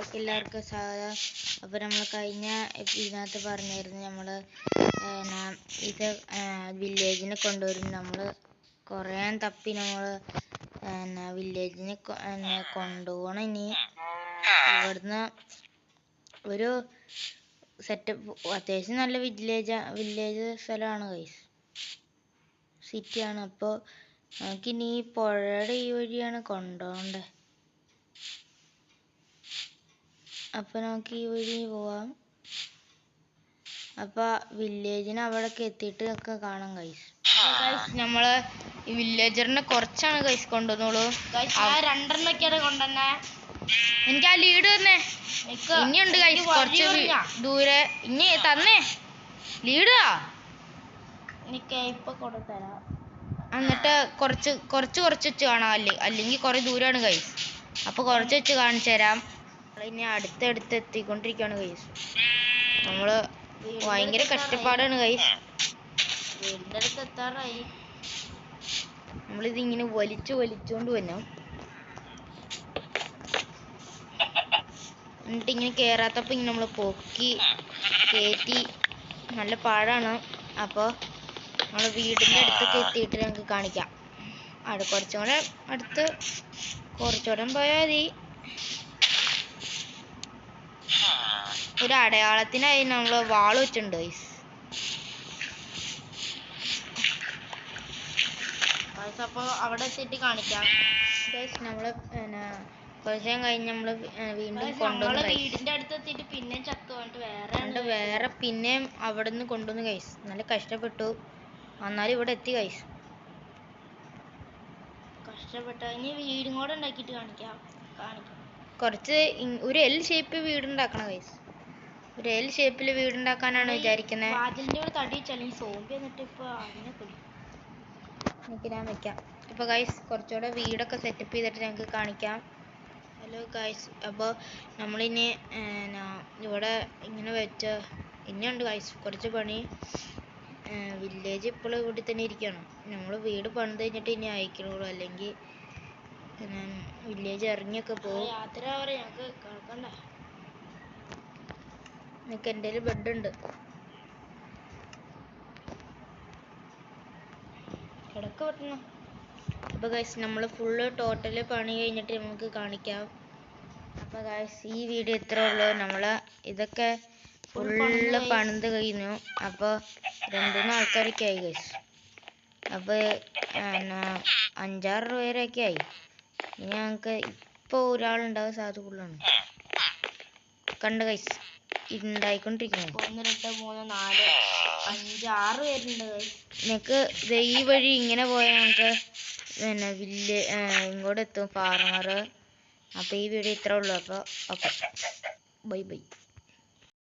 വീഡിയോയിലേക്ക് എല്ലാവർക്കും സ്വാഗതം. അപ്പോൾ നമ്മൾ കഴിഞ്ഞ ഇതിനകത്ത് പറഞ്ഞിരുന്നു നമ്മൾ ഇത് വില്ലേജിനെ കൊണ്ടുവരും. നമ്മൾ കുറേ തപ്പി നമ്മൾ വില്ലേജിനെ കൊണ്ടുപോകണം. ഇനി ഇവിടുന്ന് ഒരു സെറ്റപ്പ് അത്യാവശ്യം നല്ല വില്ലേജ് സ്ഥലമാണ് ഗൈസ്, സിറ്റിയാണ്. അപ്പോൾ നമുക്കിനി ഈ പുഴയുടെ ഈ വഴിയാണ് കൊണ്ടുപോകേണ്ടത്. അപ്പോൾ നമുക്ക് ഈ വഴി പോവാം. അപ്പോൾ വില്ലേജിന് അവിടേക്ക് എത്തിയിട്ട് ഒക്കെ കാണാം ഗൈസ്. നമ്മൾ ഈ വില്ലേജറിനെ കുറച്ചാണ് ഗൈസ് കൊണ്ടുവന്നോളൂ. രണ്ടെണ്ണൊക്കെയാണ് കൊണ്ടുവന്നെ. എനിക്ക് ആ ലീഡ് തന്നെ ഇനിയുണ്ട് ഗൈസ്, കുറച്ച് ദൂരെ ഇനി തന്നേ ലീഡാ. എനിക്ക് ഇപ്പൊ കൊടുത്തരാം. എന്നിട്ട് കുറച്ച് വെച്ച് കാണാം, അല്ലെങ്കിൽ കുറെ ദൂരമാണ് ഗൈസ്. അപ്പോൾ കുറച്ച് വെച്ച് കാണിച്ചു തരാം. ഇനി അടുത്തടുത്ത് എത്തിക്കൊണ്ടിരിക്കുകയാണ് ഗൈസ്. നമ്മള് ഭയങ്കര കഷ്ടപ്പാടാണ് ഗൈസ്. വീടിന്റെ അടുത്ത് എത്താറായി. നമ്മളിതിങ്ങനെ വലിച്ചുകൊണ്ട് വന്നു. എന്നിട്ട് ഇങ്ങനെ കേറാത്തപ്പോ ഇങ്ങനെ നമ്മൾ പൊക്കി കയറ്റി. നല്ല പാടാണ്. അപ്പോൾ നമ്മൾ വീടിന്റെ അടുത്തൊക്കെ എത്തിയിട്ട് ഞങ്ങൾക്ക് കാണിക്കാം. കുറച്ചുകൂടെ അടുത്ത് കുറച്ചുകൂടെ പോയാൽ മതി. ഒരു അടയാളത്തിനായി നമ്മൾ വാൾ വെച്ചിട്ടുണ്ട് ഗൈസ്. അപ്പോൾ അവിടെ എത്തിയിട്ട് കാണിക്കാം ഗൈസ്. നമ്മള് കുറച്ച് നേരം കഴിഞ്ഞ് നമ്മള് വീണ്ടും കൊണ്ടുവന്നു. വീടിന്റെ അടുത്ത് എത്തിയിട്ട് പിന്നെ ചത്തു പറഞ്ഞിട്ട് വേറെ പിന്നെയും അവിടെ നിന്ന് കൊണ്ടുവന്നു ഗൈസ്. നല്ല കഷ്ടപ്പെട്ടു, എന്നാലും ഇവിടെ എത്തി ഗൈസ്. കഷ്ടപ്പെട്ട ഇനി വീടും കൂടെ ഉണ്ടാക്കിയിട്ട് കാണിക്കാം. കുറച്ച് ഒരു എൽ ഷേപ്പ് വീടുണ്ടാക്കണം ഗൈസ്. ഒരു എൽ ഷേപ്പിൽ വീടുണ്ടാക്കാനാണ് വിചാരിക്കുന്നത്. വാതിലിന്റെ ഒരു തടി വെച്ചാൽ സോംബി എന്നിട്ട് ഇപ്പൊ അതിനെ ഞാൻ വെക്കാം. അപ്പോൾ ഗൈസ് കുറച്ചുകൂടെ വീടൊക്കെ സെറ്റപ്പ് ചെയ്തിട്ട് ഞങ്ങൾക്ക് കാണിക്കാം. Hello guys. അപ്പോൾ നമ്മളിനി ഇവിടെ ഇങ്ങനെ വെച്ച് ഇനിയുണ്ട് ഗൈസ് കുറച്ച് പണി. വില്ലേജ് ഇപ്പോഴും ഇവിടെ തന്നെ ഇരിക്കുകയാണ്. നമ്മൾ വീട് പണിത് കഴിഞ്ഞിട്ട് ഇനി അയക്കണുള്ളൂ, അല്ലെങ്കിൽ വില്ലേജ് ഇറങ്ങിയൊക്കെ പോകും. യാത്ര ഞങ്ങൾക്ക് കേൾക്കണ്ട. എനിക്ക് എൻ്റെ കയ്യിൽ ബെഡ് ഉണ്ട്, കിടക്ക പറ്റുന്നു. അപ്പോൾ ഗൈസ് നമ്മൾ ഫുള്ള് ടോട്ടല് പണി കഴിഞ്ഞിട്ട് നമുക്ക് കാണിക്കാം. അപ്പോൾ ഗൈസ് ഈ വീഡിയോ ഇത്രേ ഉള്ളൂ. നമ്മൾ ഇതൊക്കെ ഫുള്ള് പണിത് കഴിഞ്ഞു. അപ്പോൾ 2-3 ആൾക്കാരൊക്കെ ആയി ഗൈസ്. അപ്പോൾ 5-6 പേരൊക്കെ ആയി. ഇനി ഞങ്ങൾക്ക് ഇപ്പോൾ ഒരാളുണ്ടാവും, സാധുക്കുള്ളാണ്. കണ്ട ഗൈസ് ഉണ്ടായിക്കൊണ്ടിരിക്കുന്നത്. 1 2 3 4 5 6 പേരുണ്ട് ഗൈസ്. നിങ്ങൾക്ക് ഈ വഴി ഇങ്ങനെ പോയാൽ നമുക്ക് ഇങ്ങോട്ട് എത്തും ഫാർമർ. അപ്പോൾ ഈ വീഡിയോ ഇത്രേ ഉള്ളൂ. അപ്പോൾ ഓക്കെ, ബൈ.